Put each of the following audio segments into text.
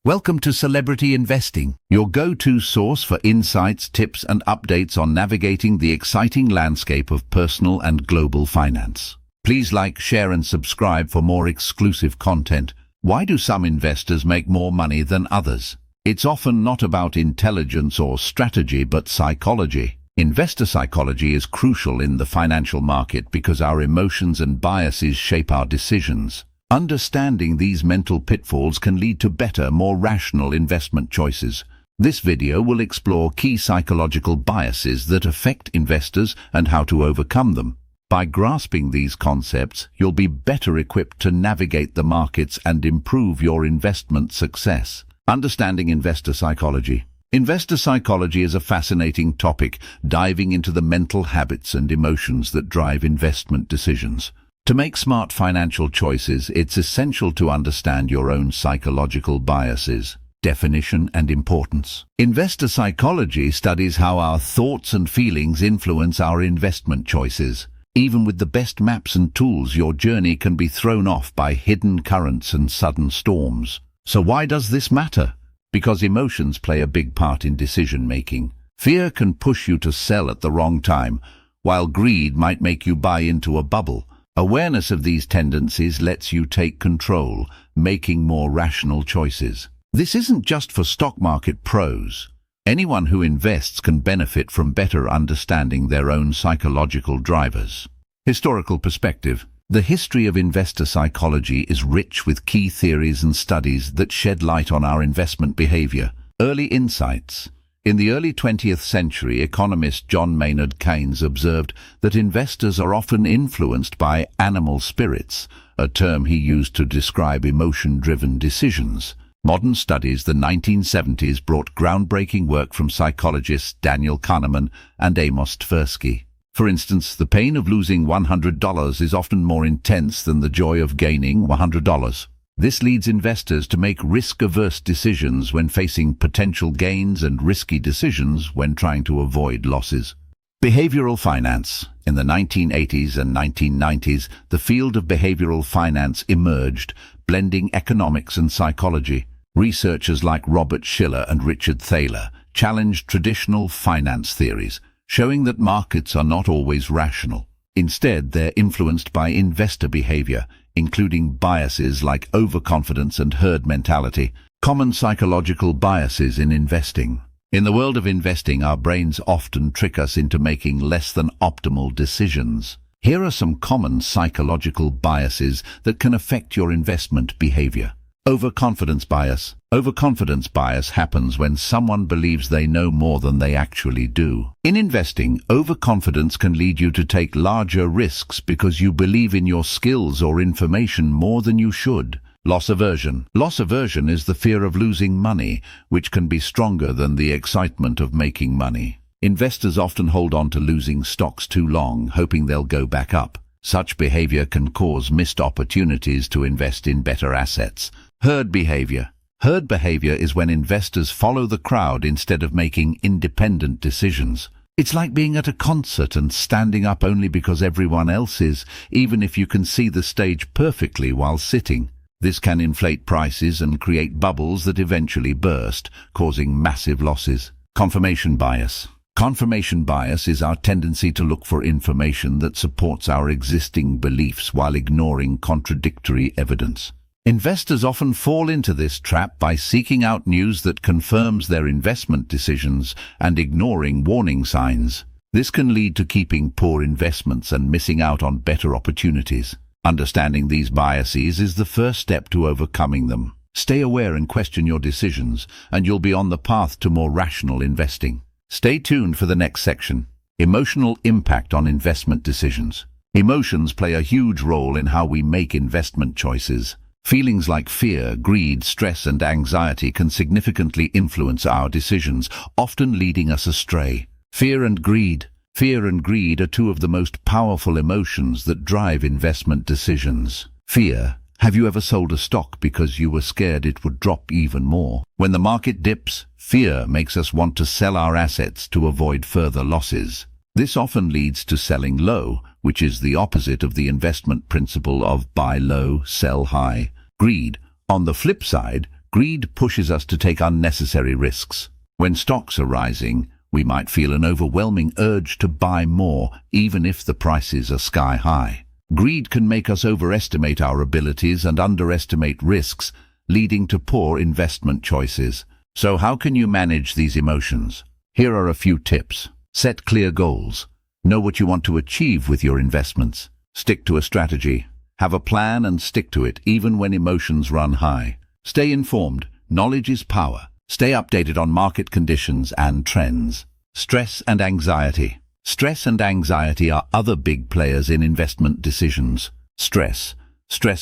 Welcome to Celebrity Investing, your go-to source for insights, tips and updates on navigating the exciting landscape of personal and global finance. Please like, share and subscribe for more exclusive content. Why do some investors make more money than others? It's often not about intelligence or strategy, but psychology. Investor psychology is crucial in the financial market because our emotions and biases shape our decisions. Understanding these mental pitfalls can lead to better, more rational investment choices. This video will explore key psychological biases that affect investors and how to overcome them. By grasping these concepts, you'll be better equipped to navigate the markets and improve your investment success. Understanding investor psychology. Investor psychology is a fascinating topic, diving into the mental habits and emotions that drive investment decisions. To make smart financial choices, it's essential to understand your own psychological biases. Definition and importance. Investor psychology studies how our thoughts and feelings influence our investment choices. Even with the best maps and tools, your journey can be thrown off by hidden currents and sudden storms. So why does this matter? Because emotions play a big part in decision-making. Fear can push you to sell at the wrong time, while greed might make you buy into a bubble. Awareness of these tendencies lets you take control, making more rational choices. This isn't just for stock market pros. Anyone who invests can benefit from better understanding their own psychological drivers. Historical perspective. The history of investor psychology is rich with key theories and studies that shed light on our investment behavior. Early insights. In the early 20th century, economist John Maynard Keynes observed that investors are often influenced by animal spirits, a term he used to describe emotion-driven decisions. Modern studies, the 1970s, brought groundbreaking work from psychologists Daniel Kahneman and Amos Tversky. For instance, the pain of losing $100 is often more intense than the joy of gaining $100. This leads investors to make risk-averse decisions when facing potential gains and risky decisions when trying to avoid losses. Behavioral finance. In the 1980s and 1990s, the field of behavioral finance emerged, blending economics and psychology. Researchers like Robert Shiller and Richard Thaler challenged traditional finance theories, showing that markets are not always rational. Instead, they're influenced by investor behavior, including biases like overconfidence and herd mentality. Common psychological biases in investing. In the world of investing, our brains often trick us into making less than optimal decisions. Here are some common psychological biases that can affect your investment behavior. Overconfidence bias. Overconfidence bias happens when someone believes they know more than they actually do. In investing, overconfidence can lead you to take larger risks because you believe in your skills or information more than you should. Loss aversion. Loss aversion is the fear of losing money, which can be stronger than the excitement of making money. Investors often hold on to losing stocks too long, hoping they'll go back up. Such behavior can cause missed opportunities to invest in better assets. Herd behavior. Herd behavior is when investors follow the crowd instead of making independent decisions. It's like being at a concert and standing up only because everyone else is, even if you can see the stage perfectly while sitting. This can inflate prices and create bubbles that eventually burst, causing massive losses. Confirmation bias. Confirmation bias is our tendency to look for information that supports our existing beliefs while ignoring contradictory evidence. Investors often fall into this trap by seeking out news that confirms their investment decisions and ignoring warning signs. This can lead to keeping poor investments and missing out on better opportunities. Understanding these biases is the first step to overcoming them. Stay aware and question your decisions, and you'll be on the path to more rational investing. Stay tuned for the next section. Emotional impact on investment decisions. Emotions play a huge role in how we make investment choices. Feelings like fear, greed, stress and anxiety can significantly influence our decisions, often leading us astray. Fear and greed. Fear and greed are two of the most powerful emotions that drive investment decisions. Fear. Have you ever sold a stock because you were scared it would drop even more? When the market dips, fear makes us want to sell our assets to avoid further losses. This often leads to selling low, which is the opposite of the investment principle of buy low, sell high. Greed. On the flip side, Greed pushes us to take unnecessary risks. When stocks are rising, we might feel an overwhelming urge to buy more, even if the prices are sky high. Greed can make us overestimate our abilities and underestimate risks, leading to poor investment choices. So how can you manage these emotions? Here are a few tips. Set clear goals. Know what you want to achieve with your investments. Stick to a strategy. Have a plan and stick to it, even when emotions run high. Stay informed. Knowledge is power. Stay updated on market conditions and trends. Stress and anxiety. Stress and anxiety are other big players in investment decisions. Stress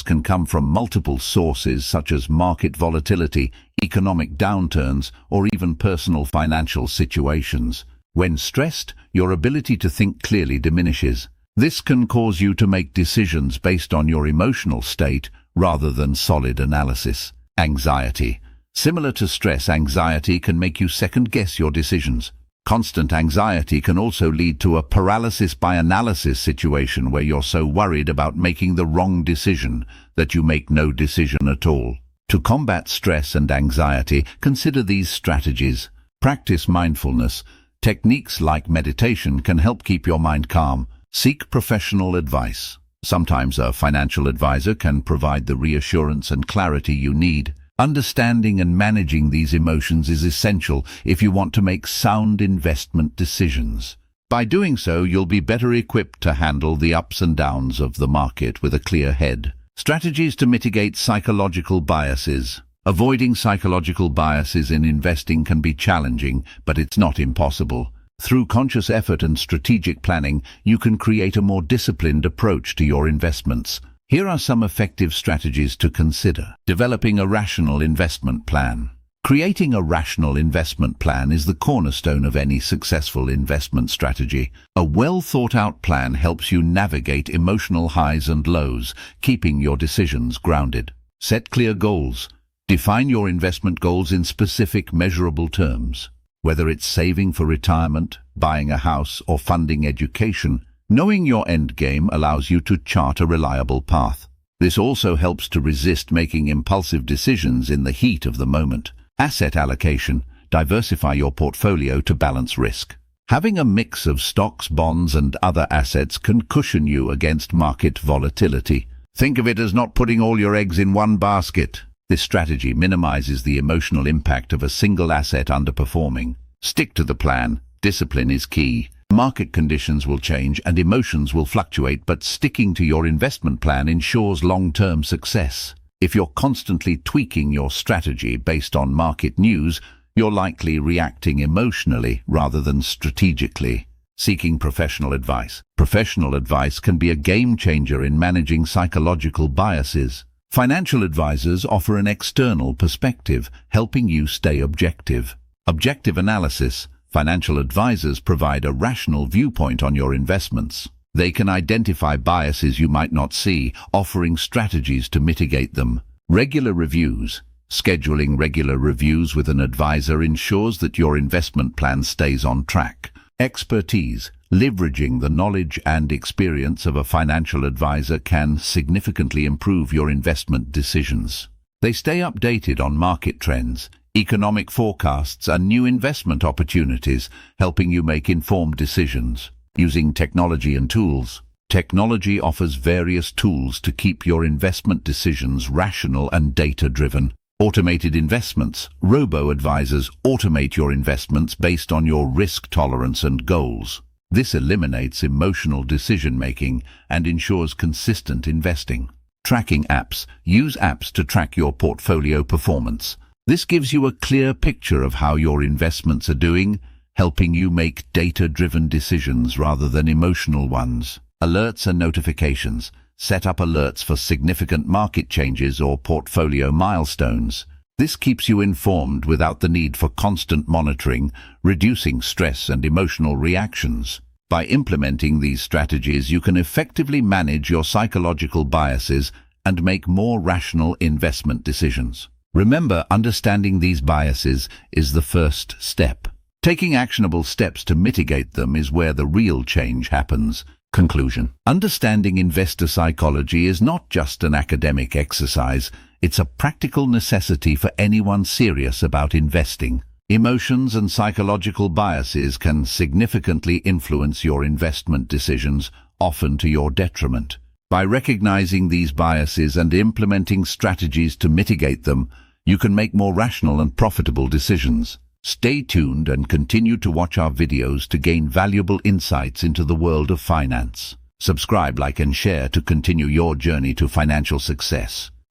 can come from multiple sources such as market volatility, economic downturns, or even personal financial situations. When stressed, your ability to think clearly diminishes. This can cause you to make decisions based on your emotional state rather than solid analysis. Anxiety. Similar to stress, anxiety can make you second-guess your decisions. Constant anxiety can also lead to a paralysis by analysis situation where you're so worried about making the wrong decision that you make no decision at all. To combat stress and anxiety, consider these strategies. Practice mindfulness. Techniques like meditation can help keep your mind calm. Seek professional advice. Sometimes a financial advisor can provide the reassurance and clarity you need. Understanding and managing these emotions is essential if you want to make sound investment decisions. By doing so, you'll be better equipped to handle the ups and downs of the market with a clear head. Strategies to mitigate psychological biases. Avoiding psychological biases in investing can be challenging, but it's not impossible. Through conscious effort and strategic planning, you can create a more disciplined approach to your investments. Here are some effective strategies to consider. Developing a rational investment plan. Creating a rational investment plan is the cornerstone of any successful investment strategy. A well-thought-out plan helps you navigate emotional highs and lows, keeping your decisions grounded. Set clear goals. Define your investment goals in specific, measurable terms. Whether it's saving for retirement, buying a house, or funding education, knowing your end game allows you to chart a reliable path. This also helps to resist making impulsive decisions in the heat of the moment. Asset allocation. Diversify your portfolio to balance risk. Having a mix of stocks, bonds, and other assets can cushion you against market volatility. Think of it as not putting all your eggs in one basket. This strategy minimizes the emotional impact of a single asset underperforming. Stick to the plan. Discipline is key. Market conditions will change and emotions will fluctuate, but sticking to your investment plan ensures long-term success. If you're constantly tweaking your strategy based on market news, you're likely reacting emotionally rather than strategically. Seeking professional advice. Professional advice can be a game changer in managing psychological biases. Financial advisors offer an external perspective, helping you stay objective. Objective analysis. Financial advisors provide a rational viewpoint on your investments. They can identify biases you might not see, offering strategies to mitigate them. Regular reviews. Scheduling regular reviews with an advisor ensures that your investment plan stays on track. Expertise. Leveraging the knowledge and experience of a financial advisor can significantly improve your investment decisions. They stay updated on market trends, economic forecasts, and new investment opportunities, helping you make informed decisions. Using technology and tools. Technology offers various tools to keep your investment decisions rational and data-driven. Automated investments. Robo-advisors automate your investments based on your risk tolerance and goals. This eliminates emotional decision-making and ensures consistent investing. Tracking apps. Use apps to track your portfolio performance. This gives you a clear picture of how your investments are doing, helping you make data-driven decisions rather than emotional ones. Alerts and notifications. Set up alerts for significant market changes or portfolio milestones. This keeps you informed without the need for constant monitoring, reducing stress and emotional reactions. By implementing these strategies, you can effectively manage your psychological biases and make more rational investment decisions. Remember, understanding these biases is the first step. Taking actionable steps to mitigate them is where the real change happens. Conclusion. Understanding investor psychology is not just an academic exercise. It's a practical necessity for anyone serious about investing. Emotions and psychological biases can significantly influence your investment decisions, often to your detriment. By recognizing these biases and implementing strategies to mitigate them, you can make more rational and profitable decisions. Stay tuned and continue to watch our videos to gain valuable insights into the world of finance. Subscribe, like, and share to continue your journey to financial success.